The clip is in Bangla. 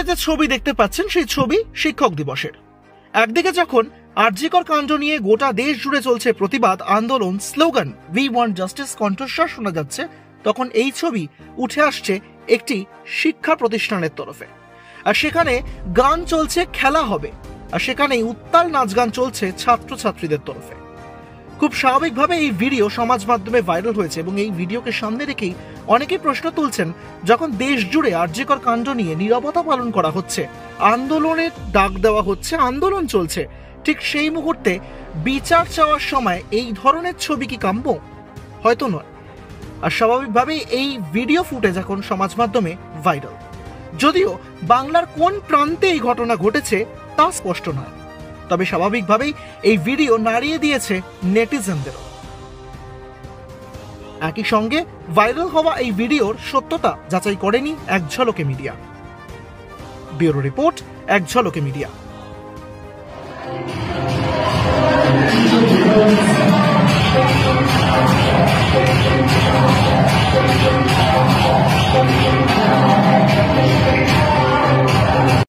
যে ছবি দেখতে পাচ্ছেন সেই ছবি শিক্ষক দিবসের। একদিকে যখন আরজিকর কাণ্ড নিয়ে গোটা দেশ জুড়ে চলছে প্রতিবাদ আন্দোলন, স্লোগান উই ওয়ান্ট জাস্টিস কণ্ঠস্বর শোনা যাচ্ছে, তখন এই ছবি উঠে আসছে একটি শিক্ষা প্রতিষ্ঠানের তরফে। আর সেখানে গান চলছে, খেলা হবে, আর সেখানেই উত্তাল নাচ গান চলছে ছাত্রছাত্রীদের তরফে। খুব স্বাভাবিকভাবে এই ভিডিও সমাজ মাধ্যমে ভাইরাল হয়েছে এবং এই ভিডিওকে সামনে রেখেই অনেকেই প্রশ্ন তুলছেন, যখন দেশ জুড়ে আরজিকর কাণ্ড নিয়ে নীরবতা পালন করা হচ্ছে, আন্দোলনের ডাক দেওয়া হচ্ছে, আন্দোলন চলছে, ঠিক সেই মুহূর্তে বিচার চাওয়ার সময় এই ধরনের ছবি কি কাম্য? হয়তো নয়। আর স্বাভাবিকভাবেই এই ভিডিও ফুটেজ এখন সমাজ মাধ্যমে ভাইরাল। যদিও বাংলার কোন প্রান্তে এই ঘটনা ঘটেছে তা স্পষ্ট নয়, তবে স্বাভাবিকভাবেই এই ভিডিও নাড়িয়ে দিয়েছে নেটিজেনদেরও। একই সঙ্গে ভাইরাল হওয়া এই ভিডিওর সত্যতা যাচাই করেনি এক ঝলকে মিডিয়া। ব্যুরো রিপোর্ট, এক ঝলকে মিডিয়া।